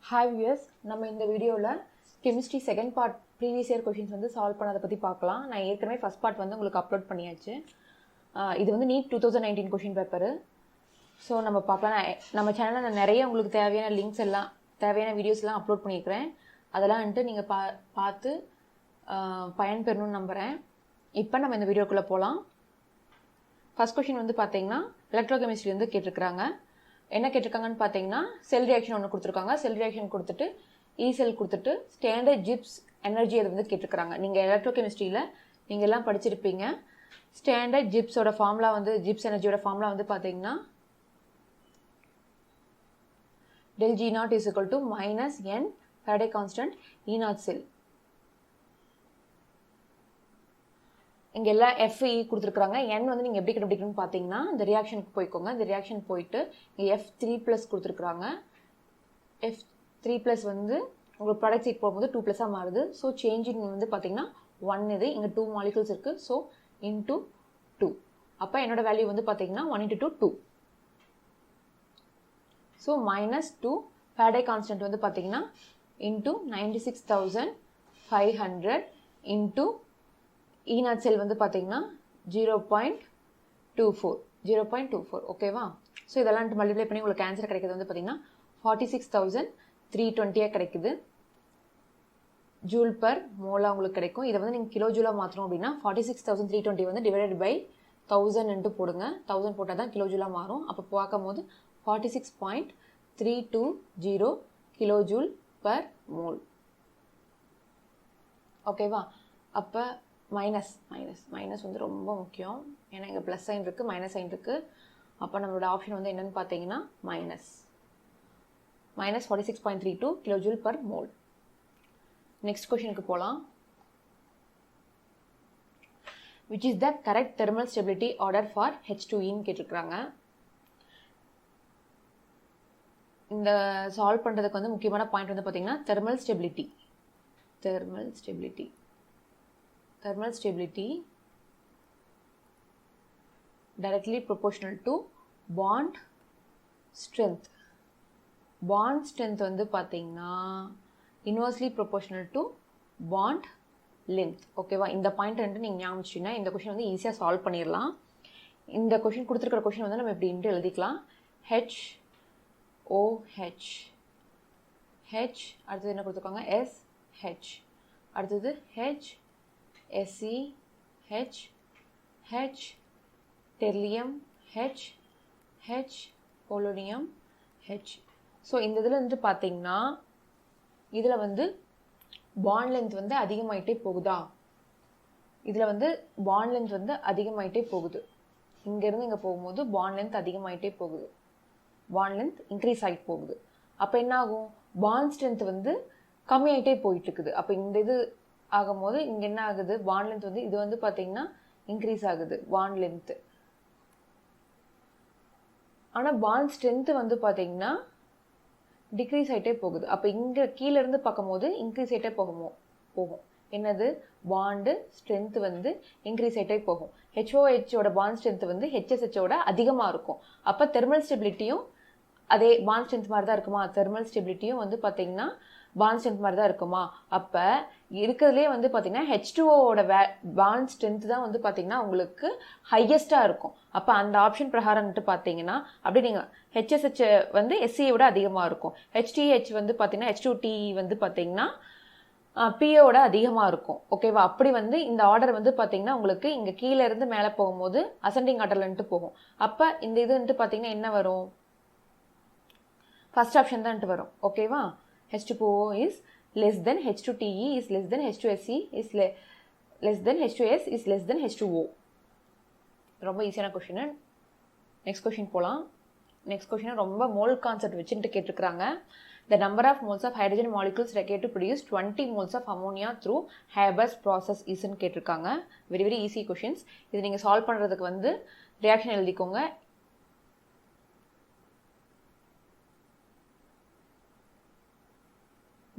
Hi viewers, நம்ம இந்த வீடியோவில் chemistry second part previous year questions வந்து சால்வ் பண்ணதை பற்றி பார்க்கலாம். நான் ஏற்கனவே ஃபஸ்ட் பார்ட் வந்து உங்களுக்கு அப்லோட் பண்ணியாச்சு. இது வந்து நீட் 2019 கொஷின் பேப்பரு. ஸோ நம்ம பார்க்கலாம். நம்ம சேனலில் நான் நிறைய உங்களுக்கு தேவையான லிங்க்ஸ் எல்லாம் தேவையான வீடியோஸ்லாம் அப்லோட் பண்ணியிருக்கிறேன். அதெல்லாம் வந்துட்டு நீங்கள் பார்த்து பயன்பெறணும்னு நம்புகிறேன். இப்போ நம்ம இந்த வீடியோக்குள்ளே போகலாம். ஃபஸ்ட் கொஷின் வந்து பார்த்தீங்கன்னா எலக்ட்ரோகெமிஸ்ட்ரி வந்து கேட்டிருக்கிறாங்க. என்ன கேட்டிருக்காங்கன்னு பார்த்தீங்கன்னா செல் ரியாக்ஷன் ஒன்று கொடுத்துருக்காங்க. செல் ரியாக்ஷன் கொடுத்துட்டு செல் கொடுத்துட்டு ஸ்டாண்டர்ட் ஜிப்ஸ் எனர்ஜி அதை வந்து கேட்டிருக்கிறாங்க. நீங்கள் எலக்ட்ரோகெமிஸ்ட்ரியில் நீங்கள் எல்லாம் படிச்சிருப்பீங்க. ஸ்டாண்டர்ட் ஜிப்ஸோட ஃபார்முலா வந்து ஜிப்ஸ் எனர்ஜியோட ஃபார்முலா வந்து பார்த்தீங்கன்னா ΔG0 is equal to minus n Faraday constant E0 cell. இங்கே எல்லாம் FE கொடுத்துருக்குறாங்க. N வந்து நீங்கள் எப்படி கண்டுபிடிக்கணும்னு பார்த்தீங்கன்னா இந்த ரியாக்ஷனுக்கு போய்க்கோங்க. இந்த ரியாக்ஷன் போயிட்டு இங்கே F3+ கொடுத்துருக்குறாங்க. F3+ வந்து உங்களுக்கு ப்ராடக்ட் சைட் போகும்போது 2+ மாறுது. ஸோ சேஞ்சிங் வந்து பார்த்தீங்கன்னா 1 இது. இங்கே 2 மாலிகூல்ஸ் இருக்குது. So into 2. அப்போ என்னோட வேல்யூ வந்து பார்த்தீங்கன்னா 1 × 2 2. ஸோ -2 Faraday கான்ஸ்டன்ட் வந்து பார்த்தீங்கன்னா இன்டூ 96,500 இன்டூ E0 செல் வந்து பார்த்தீங்கன்னா 0.24 ஓகேவா. ஸோ இதெல்லாம் மல்டிப்ளை பண்ணி உங்களுக்கு ஆன்சர் கிடைக்கிறது வந்து பார்த்தீங்கன்னா 46,320 கிடைக்குது. ஜூல் பர் மோலாக உங்களுக்கு கிடைக்கும். இதை வந்து நீங்கள் கிலோ ஜூலாக மாற்றணும் அப்படின்னா 46,320 வந்து டிவைடட் பை 1000 போடுங்க. 1000 போட்டால் தான் கிலோ ஜூலாக மாறும். அப்போ பார்க்கும் போது 46.320 கிலோ ஜூல் பர் மோல் ஓகேவா. அப்போ மைனஸ் வந்து ரொம்ப முக்கியம். ஏன்னா இங்கே ப்ளஸ் சைன் இருக்குது, மைனஸ் சைன் இருக்குது. அப்போ நம்மளோட ஆப்ஷன் வந்து என்னென்னு பார்த்தீங்கன்னா minus 46.32 kilo joule per mole. Next கொஷனுக்கு போகலாம். Which is the correct thermal stability order for H2ன்னு கேட்டிருக்கிறாங்க. இந்த சால்வ் பண்ணுறதுக்கு வந்து முக்கியமான பாயிண்ட் வந்து பார்த்தீங்கன்னா thermal stability directly proportional to bond strength. Bond strength வந்து பார்த்தீங்கன்னா inversely proportional to bond length. ஓகேவா. இந்த பாயிண்ட் ரெண்டு நீங்கள் ஞாபகம் வச்சுன்னா இந்த கொஷின் வந்து ஈஸியாக சால்வ் பண்ணிடலாம். இந்த கொஷின் கொடுத்துருக்கிற கொஷின் வந்து நம்ம இப்படி இன்ட்டு எழுதிக்கலாம். HOH அடுத்தது என்ன கொடுத்துருக்காங்க SH அடுத்தது HSE H டெர்லியம் H போலோனியம் H. So இந்த இதில் வந்து பார்த்தீங்கன்னா இதில் வந்து பாண்ட் லென்த் வந்து அதிகமாகிட்டே போகுதா. இதில் வந்து பாண்ட் லென்த் வந்து அதிகமாகிட்டே போகுது. இங்கேருந்து இங்கே போகும்போது பாண்ட் லென்த் அதிகமாகிட்டே போகுது. பாண்ட் லென்த் இன்க்ரீஸ் ஆகிட்டு போகுது. அப்போ என்ன ஆகும், பாண்ட் ஸ்ட்ரென்த் வந்து கம்மியாகிட்டே போயிட்டு இருக்குது. அப்போ இந்த இது ஆகும்போது இங்கே என்ன ஆகுது, பாண்ட் லென்த் வந்து இது வந்து பார்த்தீங்கன்னா இன்க்ரீஸ் ஆகுது பாண்ட் லென்த்து. ஆனால் பாண்ட் ஸ்ட்ரென்த்து வந்து பார்த்தீங்கன்னா டிக்ரீஸ் ஆகிட்டே போகுது. அப்போ இங்கே கீழேருந்து பார்க்கும்போது இன்க்ரீஸ் ஆகிட்டே போகும். என்னது, பாண்டு ஸ்ட்ரென்த் வந்து இன்க்ரீஸ் ஆகிட்டே போகும். HOHோட பாண்ட் ஸ்ட்ரென்த் வந்து HSHோட அதிகமாக இருக்கும். அப்போ தெர்மல் ஸ்டெபிலிட்டியும் அதே பாண்ட் ஸ்ட்ரென்த் மாதிரி தான் இருக்குமா. தெர்மல் ஸ்டெபிலிட்டியும் வந்து பார்த்தீங்கன்னா பாண்ட் ஸ்ட்ரென்த் மாதிரி தான் இருக்குமா. அப்போ இருக்கிறதுலே வந்து பார்த்தீங்கன்னா H2ஓட பாண்ட் ஸ்ட்ரென்த் தான் வந்து பார்த்தீங்கன்னா உங்களுக்கு ஹையஸ்ட்டாக இருக்கும். அப்போ அந்த ஆப்ஷன் பிரகாரம்ட்டு பார்த்தீங்கன்னா அப்படி நீங்கள் HSH வந்து SCயை விட அதிகமாக இருக்கும். HTH வந்து பார்த்தீங்கன்னா H2T வந்து பார்த்தீங்கன்னா POட அதிகமாக இருக்கும். ஓகேவா. அப்படி வந்து இந்த ஆர்டர் வந்து பார்த்தீங்கன்னா உங்களுக்கு இங்கே கீழே இருந்து மேலே போகும்போது அசெண்டிங் ஆர்டர்லன்ட்டு போகும். அப்போ இந்த இதுன்ட்டு பார்த்தீங்கன்னா என்ன வரும், ஃபர்ஸ்ட் ஆப்ஷன் தான்ட்டு வரும். ஓகேவா. H2PO is less than H2TE is less than H2SE is less than H2S is less than H2O. ரொம்ப ஈஸியான கொஷின். நெக்ஸ்ட் கொஷின் போகலாம். நெக்ஸ்ட் கொஷின் ரொம்ப மோல் கான்செப்ட் வச்சுட்டு கேட்டிருக்கிறாங்க. The number of moles of hydrogen molecules required to produce 20 moles of ammonia through Haber's process isன்னு கேட்டிருக்காங்க. Very easy questions. இது நீங்கள் solve பண்ணுறதுக்கு வந்து ரியாக்ஷன் எழுதிக்கோங்க.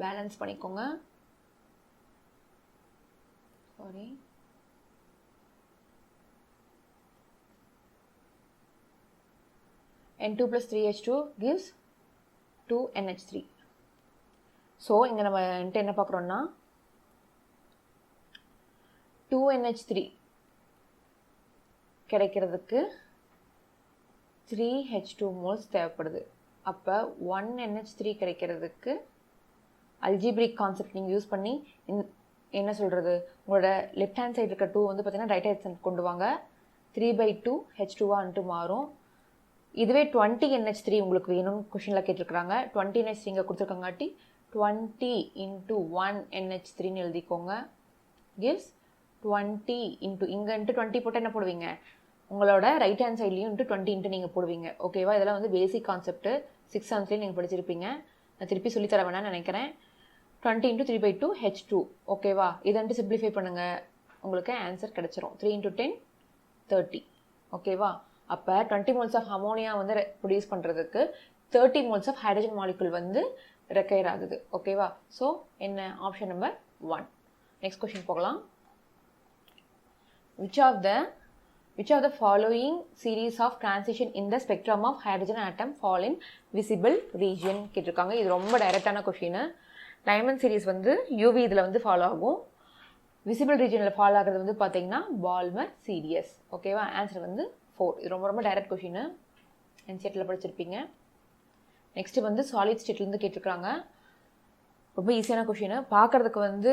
பேலன்ஸ் பண்ணிக்கோங்க. Sorry, N2 + 3H2 gives 2NH3. So இங்கே நம்ம என்ன பார்க்குறோன்னா 2NH3 கிடைக்கிறதுக்கு 3H2 moles தேவைப்படுது. அப்போ 1NH3 கிடைக்கிறதுக்கு அல்ஜிப்ரிக் கான்செப்ட் நீங்கள் யூஸ் பண்ணி என்ன சொல்கிறது, உங்களோட லெஃப்ட் ஹேண்ட் சைடு இருக்க 2 வந்து பார்த்தீங்கன்னா ரைட் ஹேண்ட் சைடு கொண்டு வாங்க. 3/2 H2 மாறும். இதுவே 20NH3 உங்களுக்கு வேணும்னு கொஷினில் கேட்டிருக்கிறாங்க. 20NH3 இங்கே கொடுத்துருக்கங்காட்டி 20 × 1NH3ன்னு எழுதிக்கோங்க. கிவ்ஸ் 20 × இங்கே 20 போட்டால் என்ன போடுவீங்க, உங்களோட ரைட் ஹேண்ட் சைட்லேயும் 20 நீங்கள் போடுவீங்க. ஓகேவா? இதெல்லாம் வந்து பேசிக் கான்செப்ட்டு 6th செவன்த்லேயும் நீங்கள் படிச்சிருப்பீங்க. நான் திருப்பி சொல்லித்தர வேணாம்னு நினைக்கிறேன். 20 × 3/2 H2. ஓகேவா? இதை சிம்பிளிஃபை பண்ணுங்கள், உங்களுக்கு ஆன்சர் கிடச்சிரும். 3 × 10 30. ஓகேவா? அப்போ 20 moles ஆஃப் அமோனியா வந்து ப்ரொடியூஸ் பண்ணுறதுக்கு 30 moles ஆஃப் ஹைட்ரஜன் மாலிகுல் வந்து ரெக்கையர் ஆகுது. ஓகேவா? ஸோ என்ன ஆப்ஷன் நம்பர் 1. நெக்ஸ்ட் கொஷின் போகலாம். Which of the following series of transition in the spectrum of hydrogen atom fall in visible region கேட்டிருக்காங்க. இது ரொம்ப டைரக்டான கொஷின். டைமண்ட் சீரீஸ் வந்து யூவி இதில் வந்து ஃபாலோ ஆகும். விசிபிள் ரீஜனில் ஃபாலோ ஆகிறது வந்து பார்த்தீங்கன்னா பால்மர் சீரியஸ். ஓகேவா? ஆன்சர் வந்து 4. இது ரொம்ப ரொம்ப டைரக்ட் கொஷின், என்சிஆர்டியில் படிச்சிருப்பீங்க. நெக்ஸ்ட்டு வந்து சாலிட் ஸ்டேட்லேருந்து கேட்டிருக்காங்க. ரொம்ப ஈஸியான கொஷின். பார்க்குறதுக்கு வந்து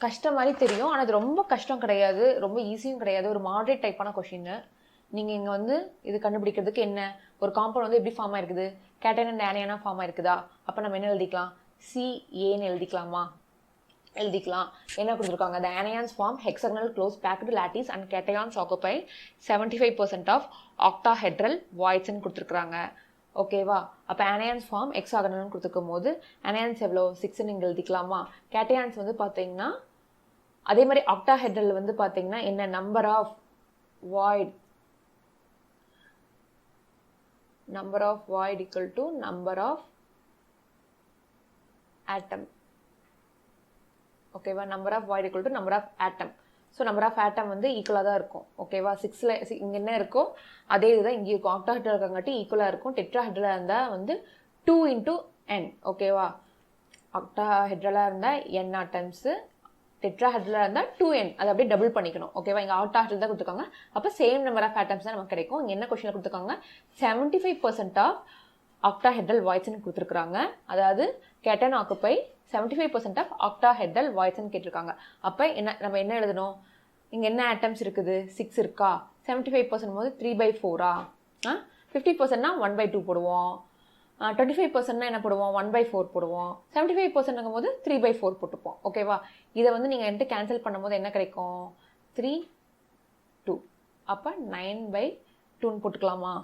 கஷ்டம் மாதிரி தெரியும், ஆனால் அது ரொம்ப கஷ்டம் கிடையாது, ரொம்ப ஈஸியும் கிடையாது. ஒரு மாடரேட் டைப்பான கொஷின். நீங்கள் இங்கே வந்து இது கண்டுபிடிக்கிறதுக்கு என்ன, ஒரு காம்பவுண்ட் வந்து எப்படி ஃபார்ம் ஆயிருக்குது, கேட்டைன் அண்ட் ஆனியனாக ஃபார்ம் ஆயிருக்குதா, அப்போ நம்ம என்ன எழுதிக்கலாம், CAன்னு எழுதிக்கலாமா? எழுதிக்கலாம். என்ன கொடுத்துருக்காங்க, the anions form hexagonal close packed lattice and cations occupy 75% of octahedral voids ன்னு கொடுத்துருக்குறாங்க. ஓகேவா? அப்போ ஆனியான்ஸ் ஃபார்ம் எக்ஸாகனல்னு கொடுத்துருக்கும் போது ஆனியான்ஸ் எவ்வளோ 6ன்னு நீங்கள் எழுதிக்கலாமா? கேட்டையான்ஸ் வந்து பார்த்தீங்கன்னா அதே மாதிரி ஆக்டாஹெட்ரல் வந்து பார்த்தீங்கன்னா என்ன, number of void equal to number of atom. ஓகேவா? Number of void equal to number of atom. So number of atom வந்து ஈக்குவலாக தான் இருக்கும். ஓகேவா? 6ல் இங்கே என்ன இருக்கோ அதே இதுதான் இங்கே இருக்கும். ஆக்டாஹெட்ரல் இருக்கங்காட்டி ஈக்குவலாக இருக்கும். டெட்ராஹெட்ரலாக இருந்தால் வந்து 2 × n. ஓகேவா? ஆக்டாஹெட்ரலாக இருந்தால் n ஆட்டம்ஸு, டெட்ராஹெட்ரலாக இருந்தால் 2n. அதை அப்படியே டபுள் பண்ணிக்கணும். ஓகேவா? இங்கே ஆக்டாஹெட்ரல் தான் கொடுத்துருக்காங்க. அப்போ சேம் நம்பர் ஆஃப் ஆட்டம்ஸ் தான் நமக்கு கிடைக்கும். இங்கே என்ன கொஸ்டினில் கொடுத்துருக்காங்க, 75% ஆஃப் ஆக்டாஹெட்ரல் வாய்ட்ஸ்ன்னு கொடுத்துருக்குறாங்க. அதாவது கேட்டன் ஆக்குப்பை 75% ஆஃப் ஆக்டாஹெட்ரல் வாய்ட்ஸ்ன்னு கேட்டிருக்காங்க. அப்போ நம்ம என்ன எழுதணும், இங்கே என்ன ஆட்டம்ஸ் இருக்குது, 6 இருக்கா, 75% போது 3/4. 50%னா 1/2 போடுவோம். 25%னா என்ன போடுவோம், 1/4 போடுவோம். 75% போது 3/4 போட்டுப்போம். ஓகேவா? இதை வந்து நீங்கள் என்கிட்ட கேன்சல் பண்ணும்போது என்ன கிடைக்கும், 3 2. அப்போ 9/2ன்னு போட்டுக்கலாமா?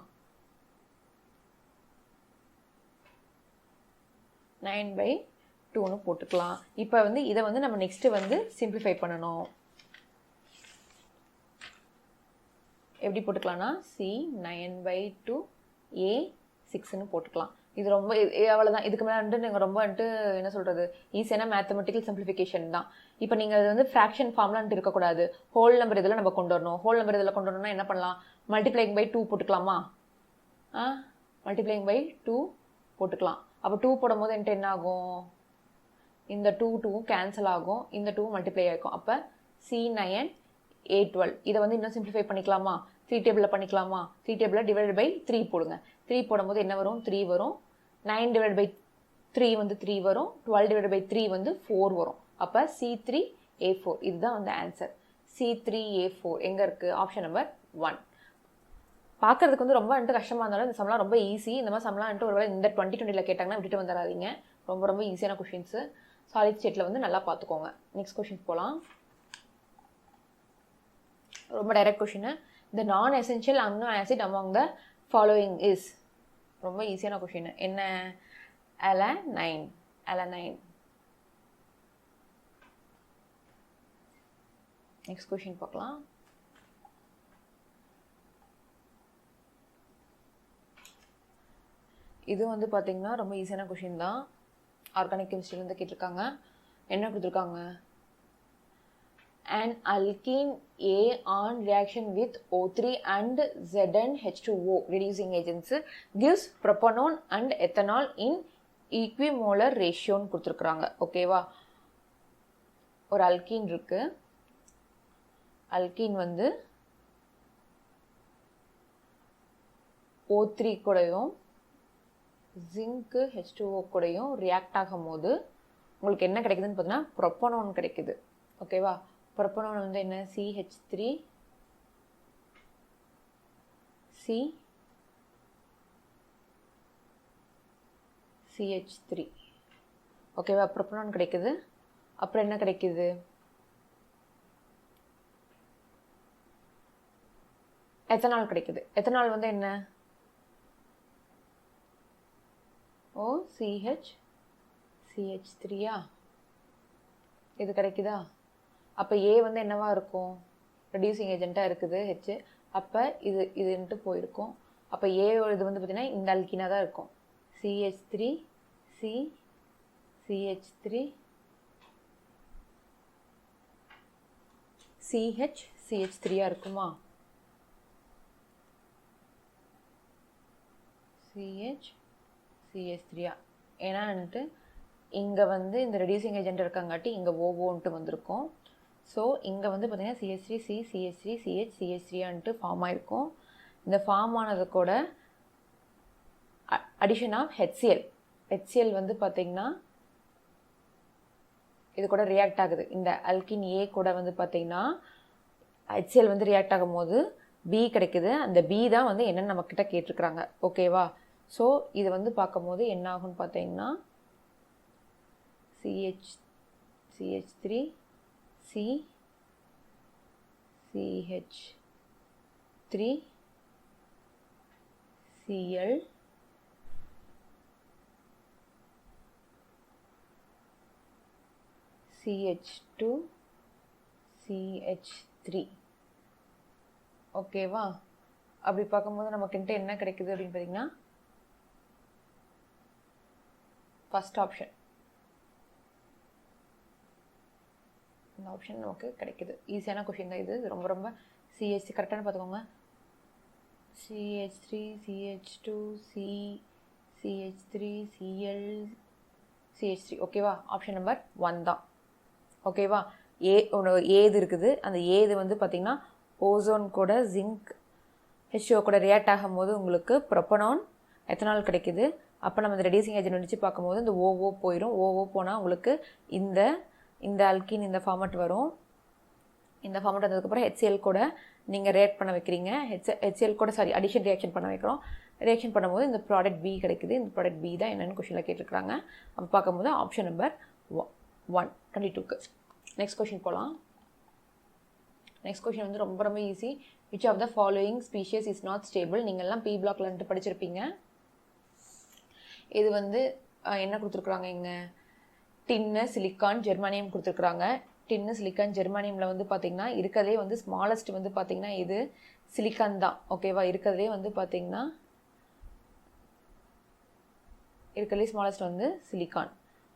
9/2ன்னு போட்டுக்கலாம். இப்போ வந்து இதை வந்து நம்ம நெக்ஸ்ட்டு வந்து சிம்பிளிஃபை பண்ணணும். எப்படி போட்டுக்கலாம்னா C9/2 A6ன்னு போட்டுக்கலாம். இது ரொம்ப அவ்வளோதான். இதுக்கு மேலே வந்துட்டு நீங்கள் ரொம்ப வந்துட்டு என்ன சொல்கிறது, ஈஸியான மேத்தமெட்டிக்கல் சிம்பிளிஃபிகேஷன் தான். இப்போ நீங்கள் அது வந்து ஃப்ராக்ஷன் ஃபார்ம்லான்ட்டு இருக்கக்கூடாது. ஹோல் நம்பர் இதில் நம்ம கொண்டு வரணும். ஹோல் நம்பர் இதில் கொண்டு வரணும்னா என்ன பண்ணலாம், மல்டிப்ளைங் பை 2 போட்டுக்கலாமா? மல்டிப்ளைங் பை 2 போட்டுக்கலாம். அப்போ 2 போடும் போது என்கிட்ட என்ன ஆகும், இந்த 2 கேன்சல் ஆகும், இந்த 2 மல்டிப்ளை ஆகும். அப்போ C9 A12. இதை வந்து இன்னும் சிம்பிளிஃபை பண்ணிக்கலாமா, 3 டேபிளில் பண்ணிக்கலாமா? 3 டேபிளில் டிவைடட் பை 3 போடுங்க. 3 போடும்போது என்ன வரும், 3 வரும். 9 டிவைட் பை 3 வந்து 3 வரும். 12 டிவைட் பை 3 வந்து 4 வரும். அப்போ C3A4. இதுதான் வந்து ஆன்சர். C3A4 எங்கே இருக்குது, ஆப்ஷன் நம்பர் 1. பார்க்கறதுக்கு வந்து ரொம்ப வந்துட்டு கஷ்டமாக இருந்தாலும் இந்த சம்லாம் ரொம்ப ஈஸி. இந்த மாதிரி சம்லாம் வந்துட்டு ஒருவேளை இந்த 2020 கேட்டாங்கன்னா விட்டுட்டு வந்துடாதீங்க. ரொம்ப ரொம்ப ஈஸியான கொஷின்ஸு. சாலிட் ஸ்டேட்டில் வந்து நல்லா பார்த்துக்கோங்க. நெக்ஸ்ட் கொஷின்ஸ் போகலாம். ரொம்ப direct question. The non essential amino acid among the following is. ரொம்ப ஈஸியான கொஷின். என்ன, அலனைன். நெக்ஸ்ட் கொஷின் பார்க்கலாம். இது வந்து பார்த்தீங்கன்னா ரொம்ப ஈஸியான கொஷின் தான். ஆர்கானிக் கெமிஸ்ட்ரியிலேருந்து கேட்டிருக்காங்க. என்ன கொடுத்துருக்காங்க, an alkene A on reaction with O3 and ZnH2O reducing agents gives propanone and ethanol in ஈக்விமோலர் ரேஷியோன்னு கொடுத்துருக்குறாங்க. ஓகேவா, ஒரு அல்கீன் இருக்கு. அல்கீன் வந்து O3 கூடயும் ஜிங்க்கு H2O கூடயும் ரியாக்ட் ஆகும் போது உங்களுக்கு என்ன கிடைக்குதுன்னு பார்த்தீங்கன்னா ப்ரொப்பனோன் கிடைக்குது. ஓகேவா, ப்ரொப்பனோன் வந்து என்ன, CH3 CH3. ஓகேவா, ப்ரொப்பனோன் கிடைக்குது. அப்புறம் என்ன கிடைக்குது, எத்தனால் கிடைக்குது. எத்தனால் வந்து என்ன, CH3யா, இது கிடைக்குதா. அப்போ ஏ வந்து என்னவா இருக்கும், ரெடியூசிங் ஏஜென்ட்டாக இருக்குது H. அப்போ இதுன்ட்டு போயிருக்கும். அப்போ ஏயோட இது வந்து பார்த்தீங்கன்னா இந்த அல்கீனாக தான் இருக்கும். CH3 CH3 CH3யா இருக்குமா, CH3யா. ஏன்னான்ட்டு இங்கே வந்து இந்த ரெடியூசிங் ஏஜென்ட் இருக்காங்காட்டி இங்கே ஓவோன்ட்டு வந்திருக்கும். ஸோ இங்கே வந்து பார்த்தீங்கன்னா CH3 ஃபார்ம் ஆகிருக்கும். இந்த ஃபார்ம் ஆனது கூட அடிஷன் ஆஃப் HCl வந்து பார்த்தீங்கன்னா இது கூட ரியாக்ட் ஆகுது. இந்த அல்கின் ஏ கூட வந்து பார்த்தீங்கன்னா HCl வந்து ரியாக்ட் ஆகும் போது பி கிடைக்குது. அந்த பி தான் வந்து என்னென்னு நம்மக்கிட்ட கேட்டிருக்கிறாங்க. ஓகேவா, ஸோ இது வந்து பார்க்கும் போது என்ன ஆகும்னு பார்த்தீங்கன்னா CH3 CH3 Cl CH2 CH3. ஓகேவா, அப்படி பார்க்கும்போது நமக்குன்ட்டு என்ன கிடைக்குது அப்படின்னு பார்த்தீங்கன்னா ஃபர்ஸ்ட் ஆப்ஷன், இந்த ஆப்ஷன் நமக்கு கிடைக்குது. ஈஸியான கொஷின் தான் இது, ரொம்ப ரொம்ப CH கரெக்டான பார்த்துக்கோங்க. CH3 CH2 CH3 Cl CH3. ஓகேவா, ஆப்ஷன் நம்பர் 1 தான். ஓகேவா, ஏது இருக்குது. அந்த ஏது வந்து பார்த்திங்கன்னா ஓசோன் கூட ஜிங்க் H2O கூட ரியாக்ட் ஆகும் போது உங்களுக்கு ப்ரொப்பனான் எத்தனால் கிடைக்குது. அப்போ நம்ம இந்த ரெடியூசிங் ஏஜென்ட் வச்சு பார்க்கும்போது இந்த ஓஓ போயிடும். ஓஓ போனால் உங்களுக்கு இந்த அல்கின் இந்த ஃபார்மட் வரும். இந்த ஃபார்மட் வந்ததுக்கப்புறம் HCl கூட நீங்கள் ரியாக்ட் பண்ண வைக்கிறீங்க. HCl கூட அடிஷன் ரியாக்ஷன் பண்ண வைக்கிறோம். ரியாக்ஷன் பண்ணும்போது இந்த ப்ராடக்ட் பி கிடைக்குது. இந்த ப்ராடக்ட் பி தான் என்னென்னு கொஷனில் கேட்டிருக்காங்க. அப்போ பார்க்கும்போது ஆப்ஷன் நம்பர் 122க்கு. நெக்ஸ்ட் கொஷின் போகலாம். நெக்ஸ்ட் கொஷின் வந்து ரொம்ப ரொம்ப easy. Which of the following species is not stable. நீங்கள்லாம் பி பிளாக்லன்ட்டு படிச்சிருப்பீங்க. இது வந்து என்ன கொடுத்துருக்குறாங்க, இங்கே டின்னு சிலிக்கான் ஜெர்மானியம் கொடுத்துருக்குறாங்க. டின்னு சிலிக்கான் ஜெர்மானியமில் வந்து பார்த்திங்கன்னா இருக்கிறதே வந்து ஸ்மாலஸ்ட் வந்து பார்த்திங்கன்னா இது சிலிக்கான் தான். ஓகேவா, இருக்கிறதே வந்து பார்த்திங்கன்னா இருக்கிறதே ஸ்மாலஸ்ட் வந்து சிலிக்கான்.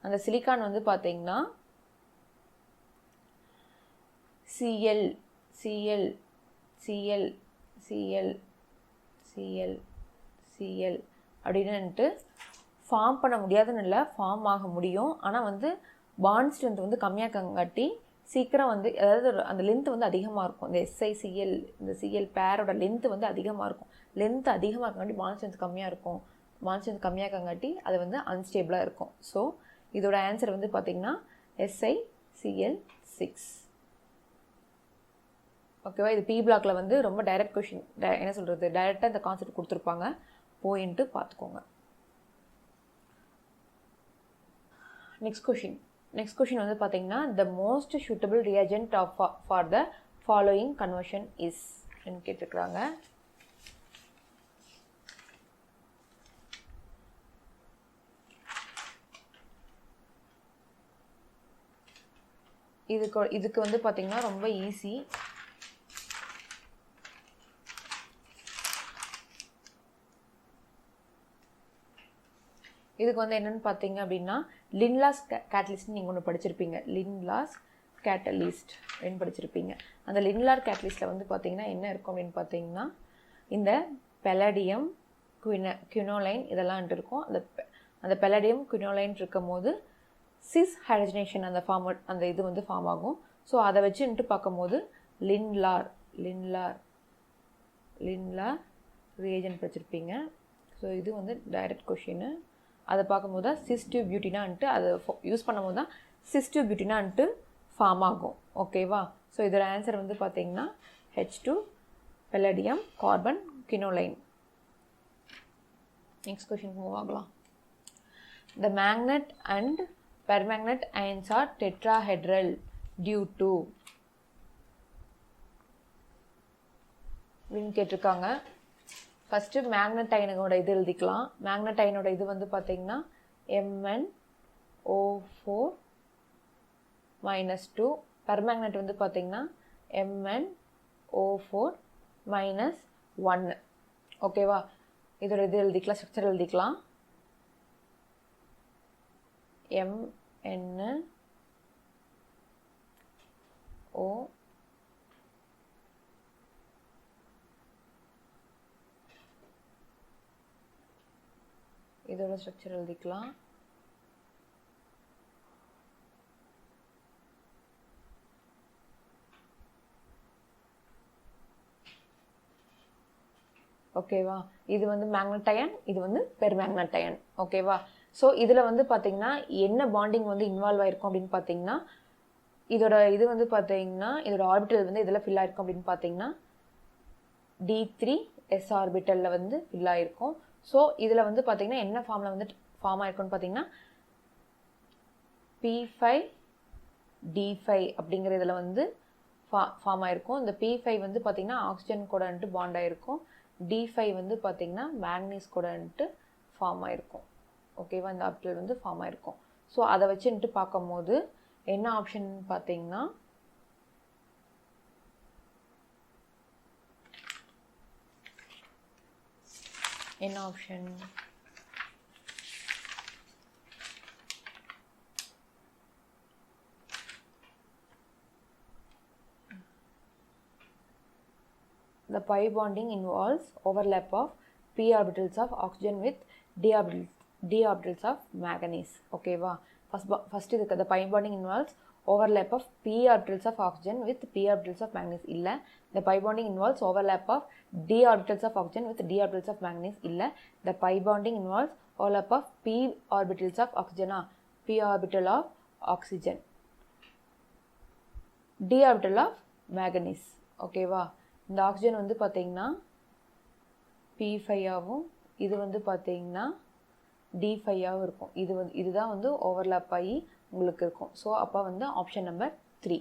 அந்த சிலிக்கான் வந்து பார்த்திங்கன்னா Cl Cl Cl Cl Cl Cl அப்படின்னுட்டு ஃபார்ம் பண்ண முடியாதுன்னு இல்லை, ஃபார்ம் ஆக முடியும். ஆனால் வந்து பாண்ட் ஸ்ட்ரென்த் வந்து கம்மியாக்கங்காட்டி சீக்கிரம் வந்து அதாவது அந்த லென்த் வந்து அதிகமாக இருக்கும். இந்த SiCl இந்த Cl பேரோட லென்த்து வந்து அதிகமாக இருக்கும். லென்த் அதிகமாக இருக்கங்காட்டி பாண்ட் ஸ்ட்ரென்த் கம்மியாக இருக்கும். பாண்ட் ஸ்ட்ரென்த் கம்மியாக்கங்காட்டி அது வந்து அன்ஸ்டேபிளாக இருக்கும். ஸோ இதோட ஆன்சர் வந்து பார்த்திங்கன்னா SiCl6. ஓகேவா, இது பி பிளாக்ல வந்து ரொம்ப டைரக்ட் கொஷின், என்ன சொல்கிறது, டைரெக்டாக இந்த கான்செப்ட் கொடுத்துருப்பாங்க. போயின்ட்டு பார்த்துக்கோங்க. நெக்ஸ்ட் கொஷின் வந்து பார்த்தீங்கன்னா the most suitable reagent for the following conversion is ன்னு கேட்டிருக்கிறாங்க. இதுக்கு வந்து பார்த்தீங்கன்னா ரொம்ப ஈஸி. இதுக்கு வந்து என்னென்னு பார்த்தீங்க அப்படின்னா லின்லாஸ் கேட்டலிஸ்ட் நீங்கள் ஒன்று படிச்சிருப்பீங்க. லின்லாஸ் கேட்டலிஸ்ட் அப்படின்னு படிச்சிருப்பீங்க. அந்த லின்லார் கேட்டலிஸ்ட்டில் வந்து பார்த்தீங்கன்னா என்ன இருக்கும் அப்படின்னு பார்த்தீங்கன்னா இந்த பெலடியம் குயினோலைன் இதெல்லாம் இருக்கும். அந்த பெலடியம் குயினோலைன் இருக்கும் போது சிஸ் ஹைட்ரஜனேஷன் அந்த இது வந்து ஃபார்ம் ஆகும். ஸோ அதை வச்சுன்ட்டு பார்க்கும்போது லின்லார் ரியேஜென்ட் வச்சுருப்பீங்க. ஸோ இது வந்து டைரக்ட் கொஷின்னு. அதை பார்க்கும்போது தான் சிஸ்டிவ் பியூட்டினான்ட்டு அதை யூஸ் பண்ணும்போது தான் சிஸ்டிவ் பியூட்டினான்ட்டு ஃபார்ம் ஆகும். ஓகேவா? ஸோ இதோட ஆன்சர் வந்து பார்த்தீங்கன்னா H2 palladium carbon quinoline. Next question move ஆகலாம். The magnet and permagnet ions are tetrahedral due to அப்படின்னு கேட்டிருக்காங்க. ஃபஸ்ட்டு மேக்னட் அயனோட இது எழுதிக்கலாம். மேக்னட் அயனோட இது வந்து பார்த்தீங்கன்னா MnO4-2. பெர்மேக்னெட் வந்து பார்த்தீங்கன்னா MnO4-1. ஓகேவா? இதோட இது எழுதிக்கலாம், ஸ்ட்ரக்சர் எழுதிக்கலாம். MnO இதோட ஸ்ட்ரக்சர் எழுதிக்கலாம். ஓகேவா? இது வந்து மேக்னட் அயன், இது வந்து பெர்மேக்னட் அயன். ஓகேவா? ஸோ இதில் வந்து பார்த்தீங்கன்னா என்ன பாண்டிங் வந்து இன்வால்வ் ஆயிருக்கும் அப்படின்னு பார்த்தீங்கன்னா, இதோட இது வந்து பார்த்தீங்கன்னா இதோட ஆர்பிட்டல் வந்து இதில் ஃபில் ஆயிருக்கும் அப்படின்னு பார்த்தீங்கன்னா D3s ஆர்பிட்டலில் வந்து ஃபில் ஆயிருக்கும். ஸோ இதில் வந்து பார்த்தீங்கன்னா என்ன ஃபார்மில் வந்து ஃபார்ம் ஆயிருக்கும்னு பார்த்தீங்கன்னா P5D5 அப்படிங்கிற இதில் வந்து ஃபார்ம் ஆயிருக்கும். இந்த P5 வந்து பார்த்தீங்கன்னா ஆக்சிஜன் கூட வந்துட்டு பாண்ட் ஆயிருக்கும். D5 வந்து பார்த்தீங்கன்னா மேக்னீஸ் கூட வந்துட்டு ஃபார்ம் ஆயிருக்கும். ஓகேவா? இந்த ஆர்பிட்டல் வந்து ஃபார்ம் ஆயிருக்கும். ஸோ அதை வச்சுட்டு பார்க்கும்போது என்ன ஆப்ஷன் பார்த்தீங்கன்னா என்ன option? The pi bonding involves overlap of p orbitals of oxygen with d orbitals of manganese. ஓகேவா? ஃபர்ஸ்ட் இதுக்கு the pi bonding involves overlap of p orbitals of oxygen with p orbitals of manganese இல்ல. The pi bonding involves overlap of d orbitals of oxygen with d orbitals of manganese இல்ல. The pi bonding involves overlap of p orbitals of oxygen, p orbital of oxygen, d orbital of manganese. ஓகேவா? இந்த oxygen வந்து பார்த்தீங்கன்னா P5 ஆகும், இது வந்து பார்த்தீங்கன்னா D5 ஆகும் இருக்கும். இதுதான் வந்து ஓவர்லாப் ஆகி உங்களுக்கு இருக்கும். ஸோ அப்போ வந்து ஆப்ஷன் நம்பர் 3.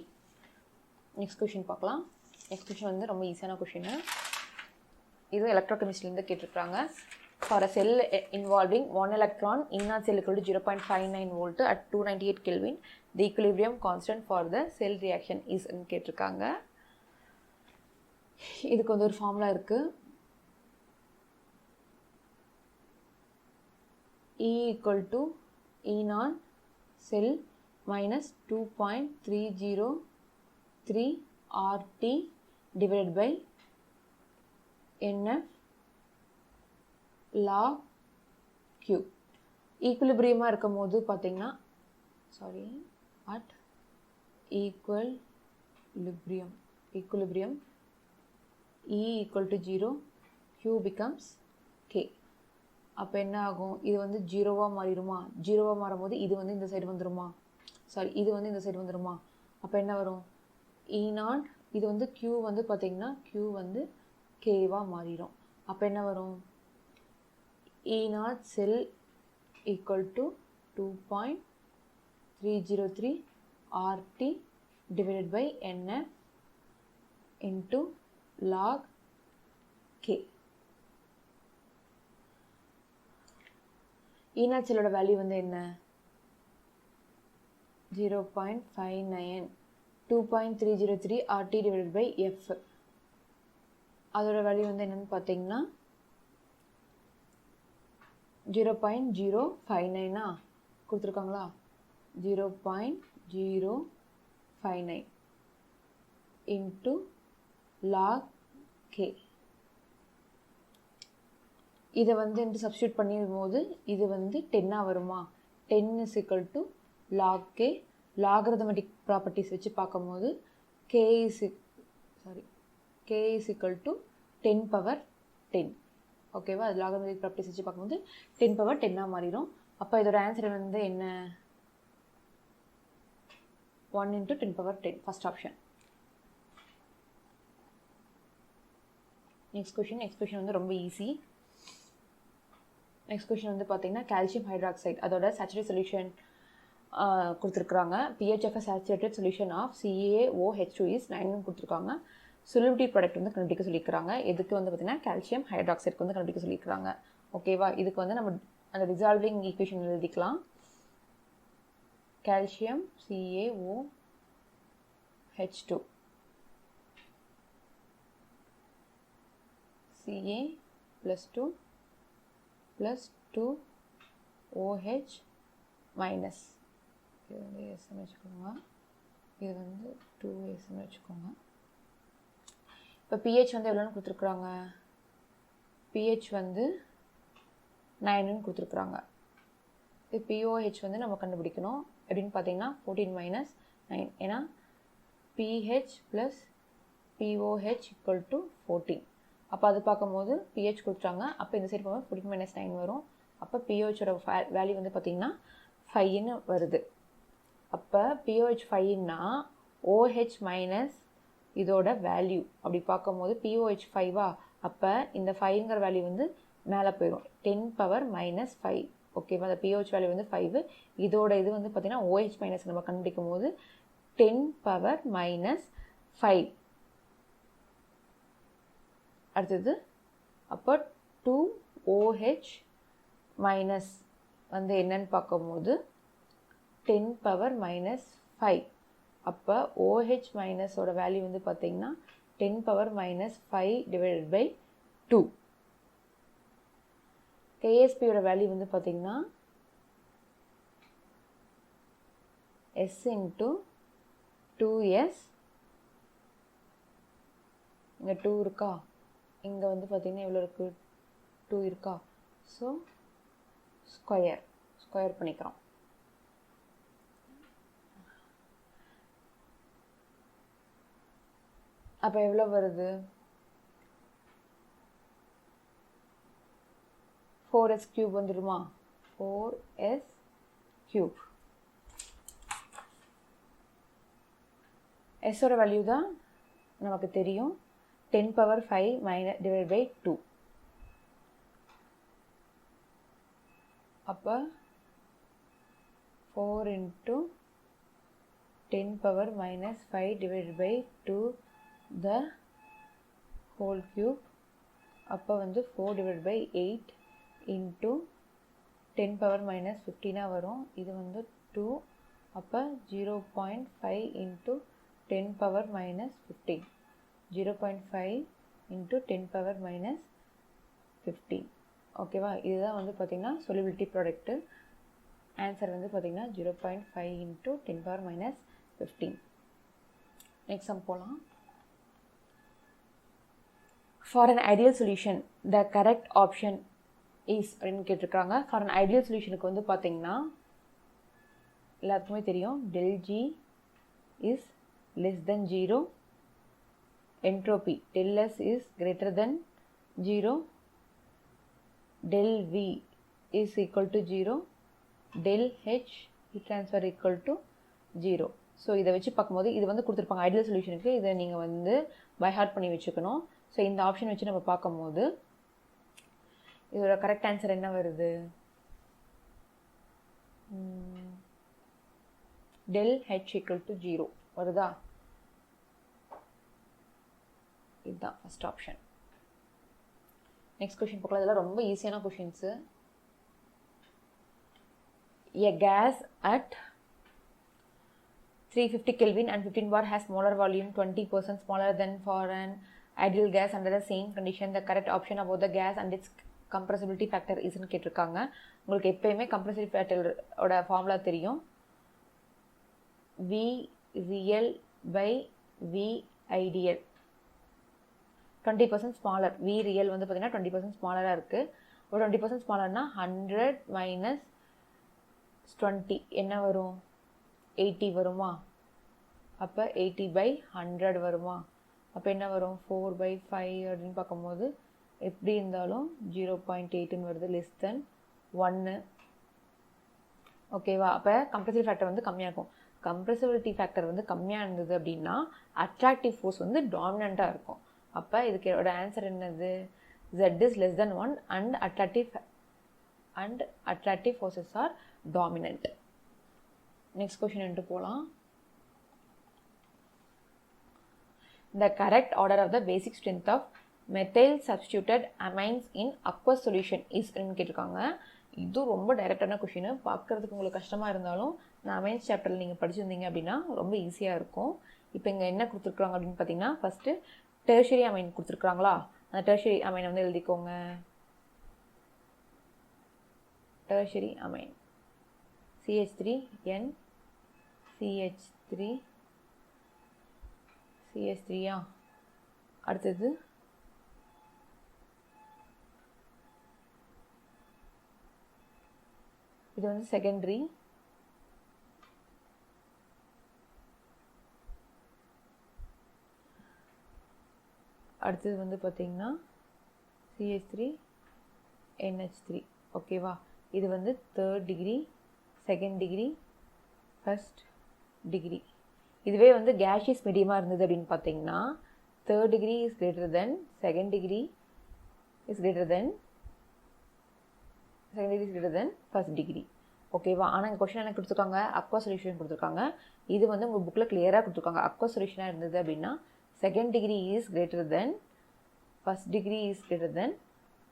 நெக்ஸ்ட் கொஷின் பார்க்கலாம். நெக்ஸ்ட் கொஷின் வந்து ரொம்ப ஈஸியான கொஷின். இது எலக்ட்ரோகெமிஸ்ட்ரிலேருந்து கேட்டிருக்காங்க. For a sell involving 1 electron inner cell equal to 0.59 volt at 298 Kelvin, the equilibrium constant for the cell reaction is கேட்டிருக்காங்க. இதுக்கு வந்து ஒரு ஃபார்முலா இருக்கு. E equal to E0 cell minus 2.303 RT divided by NF log Q. ஈக்குலிபிரியமாக இருக்கும் போது பார்த்தீங்கன்னா at equilibrium E equal to 0, Q becomes K. அப்போ என்ன ஆகும்? இது வந்து ஜீரோவாக மாறிடுமா? ஜீரோவாக மாறும்போது இது வந்து இந்த சைடு வந்துடுமா? இது வந்து இந்த சைடு வந்துடுமா? அப்போ என்ன வரும்? E0 இது வந்து Q வந்து பார்த்தீங்கன்னா Q வந்து Kவாக மாறிடும். அப்போ என்ன வரும்? E0 sell equal to 2.303 RT divided by NF into log K. E0 செல்லோட வேல்யூ வந்து என்ன? 0.59 2.303 RT divided by F. அதோட வேல்யூ வந்து என்னன்னு பார்த்தீங்கன்னா 0.059 கொடுத்துருக்காங்களா? 0.059 into log K. இதை வந்து சப்ஸ்டியூட் பண்ணிடும்போது இது வந்து 10 வருமா? 10 is equal to log k. Logarithmic properties வச்சு பார்க்கும்போது k is equal to 10 power 10. ஓகேவா? அது லாகரிதமெட்டிக் ப்ராப்பர்ட்டிஸ் வச்சு பார்க்கும்போது 10 power 10 மாறிடும். அப்போ இதோட ஆன்சர் வந்து என்ன? 1 into 10 power 10. First option. Next question வந்து ரொம்ப ஈஸி. நெக்ஸ்ட் கொஷின் வந்து பார்த்தீங்கன்னா கால்சியம் ஹைட்ராக்சைடு அதோட சேச்சுரேட் சொல்யூஷன் கொடுத்துருக்குறாங்க. pH of a saturated solution of CaOH2 is 9 கொடுத்துருக்காங்க. solubility ப்ராடக்ட் வந்து கண்டுபிடிக்க சொல்லியிருக்கிறாங்க. எதுக்கு வந்து பார்த்தீங்கன்னா கால்சியம் ஹைட்ராக்சைடுக்கு வந்து கண்டுபிடிக்க சொல்லியிருக்கிறாங்க. ஓகேவா? இதுக்கு வந்து நம்ம அந்த ரிசால்விங் ஈக்குவேஷன் எழுதிக்கலாம். Calcium CaOH2 Ca + 2 + 2OH minus. இது வந்து எஸ்ன்னு வச்சுக்கோங்க. இது வந்து 2Sன்னு வச்சுக்கோங்க. இப்போ pH வந்து எவ்வளோன்னு கொடுத்துருக்குறாங்க? pH வந்து 9ன்னு கொடுத்துருக்குறாங்க. இது pOH வந்து நம்ம கண்டுபிடிக்கணும். எப்படின்னு பார்த்தீங்கன்னா 14 - 9. ஏன்னா pH + pOH = 14. அப்போ அது பார்க்கும்போது pH கொடுத்துட்டாங்க. அப்போ இந்த சைடு போகும்போது 14 - 9 வரும். அப்போ pOHோட வேல்யூ வந்து பார்த்தீங்கன்னா 5ன்னு வருது. அப்போ pOH 5ன்னா OH மைனஸ் இதோட வேல்யூ அப்படி பார்க்கும்போது pOH 5வா? அப்போ இந்த 5ங்கிற வேல்யூ வந்து மேலே போயிடும். 10 power -5. ஓகேவா? அந்த pOH வேல்யூ வந்து 5. இதோட இது வந்து பார்த்தீங்கன்னா OH மைனஸ் நம்ம கண்டுபிடிக்கும் போது 10 power -5. அடுத்தது அப்போ 2OH மைனஸ் வந்து என்னன்னு பார்க்கும்போது 10 power -5. அப்போ OH மைனஸோட வேல்யூ வந்து பார்த்தீங்கன்னா 10 power -5 / 2. KSPயோட வேல்யூ வந்து பார்த்தீங்கன்னா S × 2S. இங்கே 2 இருக்கா? இங்கே வந்து பார்த்தீங்கன்னா எவ்வளோ இருக்குது? 2 இருக்கா? ஸோ ஸ்கொயர் பண்ணிக்கிறோம். அப்போ எவ்வளோ வருது? 4s³ வந்துடுமா? 4s³. எஸ்ஸோட வேல்யூ தான் நமக்கு தெரியும். 10 power 5 / 2. அப்போ 4 × 10 power -5 / 2 the whole cube. அப்போ வந்து 4 / 8 × 10 power -15 வரும். இது வந்து 2. அப்போ 0.5 × 10 power -15. 0.5 × 10 power -15. ஓகேவா? இதுதான் வந்து பார்த்தீங்கன்னா solubility ப்ராடக்ட்டு. ஆன்சர் வந்து பார்த்தீங்கன்னா 0.5 × 10 power -15. நெக்ஸ்ட் சம் போகலாம். For an ideal solution the correct option is அப்படின்னு கேட்டிருக்காங்க. ஃபார் அன் ஐடியல் சொல்யூஷனுக்கு வந்து பார்த்தீங்கன்னா எல்லாத்துக்குமே தெரியும் ΔG is less than 0. entropy ΔS is greater than 0. ΔV is equal to 0. ΔH heat transfer equal to 0. So இதை வச்சு பார்க்கும்போது இது வந்து கொடுத்துருப்பாங்க ஐடியல் சொல்யூஷனுக்கு. இதை நீங்கள் வந்து பை ஹார்ட் பண்ணி வச்சுக்கணும். ஸோ இந்த ஆப்ஷன் வச்சு நம்ம பார்க்கும்போது இதோட கரெக்ட் ஆன்சர் என்ன வருது? ΔH = 0 வருதா? இதுதான் ஃபர்ஸ்ட் ஆப்ஷன். நெக்ஸ்ட் கொஷின் பார்க்கலாம். இதெல்லாம் ரொம்ப ஈஸியான questions. A gas at 350 Kelvin and 15 bar has molar volume 20% smaller than for an ideal gas under the same condition. The correct option about the gas and its compressibility factor isன்னு கேட்டிருக்காங்க. உங்களுக்கு எப்பயுமே compressibility factor ஓட formula தெரியும். V real by V ideal. 20% smaller. V real வந்து பார்த்தீங்கன்னா 20% ஸ்மாலராக இருக்குது. ஒரு 20% ஸ்மாலர்னா 100 minus 20 என்ன வரும்? 80 வருமா? அப்போ 80/100 வருமா? அப்போ என்ன வரும்? 4/5 அப்படின்னு பார்க்கும்போது எப்படி இருந்தாலும் 0.8ன்னு வருது, லெஸ் தென் 1. ஓகேவா? அப்போ கம்ப்ரெசிவ் ஃபேக்டர் வந்து கம்மியாக இருக்கும். கம்ப்ரெசிபிலிட்டி ஃபேக்டர் வந்து கம்மியாக இருந்தது அப்படின்னா அட்ராக்டிவ் ஃபோர்ஸ் வந்து டாமினண்ட்டாக இருக்கும். அப்போ இதுக்கோட ஆன்சர் என்னது? Z is less than 1 and attractive forces are dominant. Next question into போலாம். The correct order of the basic strength of methyl substituted amines in aqueous solution is கேட்டிருக்காங்க. இது ரொம்ப டைரக்டான கொஷின். பார்க்குறதுக்கு உங்களுக்கு கஷ்டமாக இருந்தாலும் நான் அமைன்ஸ் சாப்டரில் நீங்கள் படிச்சிருந்தீங்க அப்படின்னா ரொம்ப ஈஸியாக இருக்கும். இப்போ இங்கே என்ன கொடுத்துருக்குறாங்க அப்படின்னு பார்த்தீங்கன்னா, ஃபஸ்ட்டு டெர்ஷரி அமைன் கொடுத்துருக்குறாங்களா? அந்த டெர்ஷரி அமைனை வந்து எழுதிக்கோங்க. Tertiary amine CH3N CH3 CH3 அடுத்தது இது வந்து செகண்டரி. அடுத்தது வந்து பார்த்தீங்கன்னா CH3NH3. ஓகேவா? இது வந்து 3rd degree, 2nd degree, 1st degree. இதுவே வந்து கேஷியஸ் மீடியமாக இருந்தது அப்படின்னு பார்த்தீங்கன்னா 3rd degree is greater than 2nd degree is greater than 2nd degree is greater than 1st degree. ஓகேவா? ஆனால் இந்த கொஸ்டின் என்ன கொடுத்துருக்காங்க? அக்வா சொல்யூஷன் கொடுத்துருக்காங்க. இது வந்து உங்கள் புக்கில் கிளியராக கொடுத்துருக்காங்க. அக்வா சொல்யூஷனாக இருந்தது அப்படின்னா 2nd degree is greater than 1st degree is greater than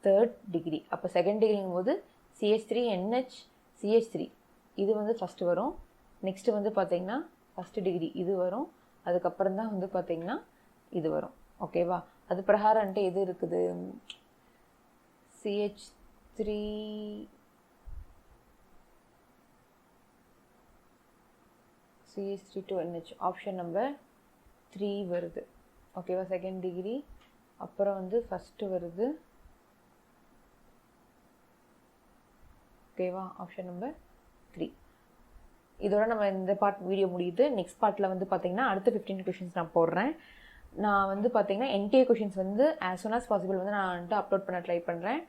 3rd degree. அப்போ 2nd டிகிரிங்கும் போது CH3NH CH3 இது வந்து ஃபஸ்ட்டு வரும். நெக்ஸ்ட்டு வந்து பார்த்தீங்கன்னா 1st டிகிரி இது வரும். அதுக்கப்புறம் தான் வந்து பார்த்தீங்கன்னா இது வரும். ஓகேவா? அது பிரகாரம்ட்டு எது இருக்குது? CH3 to NH option number 3 வருது. ஓகேவா? 2nd டிகிரி அப்புறம் வந்து ஃபஸ்ட்டு வருது. ஓகேவா? Option number 3. இதோட நம்ம இந்த பார்ட் வீடியோ முடியுது. நெக்ஸ்ட் பார்ட்டில் வந்து பார்த்தீங்கன்னா அடுத்த 15 கொஷின்ஸ் நான் போடுறேன். நான் வந்து பார்த்தீங்கன்னா NTA கொஷின்ஸ் வந்து as soon as possible வந்து நான் வந்துட்டு அப்லோட் பண்ண ட்ரை பண்ணுறேன்.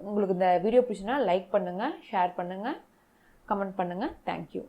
உங்களுக்கு இந்த வீடியோ பிடிச்சுன்னா லைக் பண்ணுங்கள், ஷேர் பண்ணுங்கள், கமெண்ட் பண்ணுங்கள். தேங்க்யூ.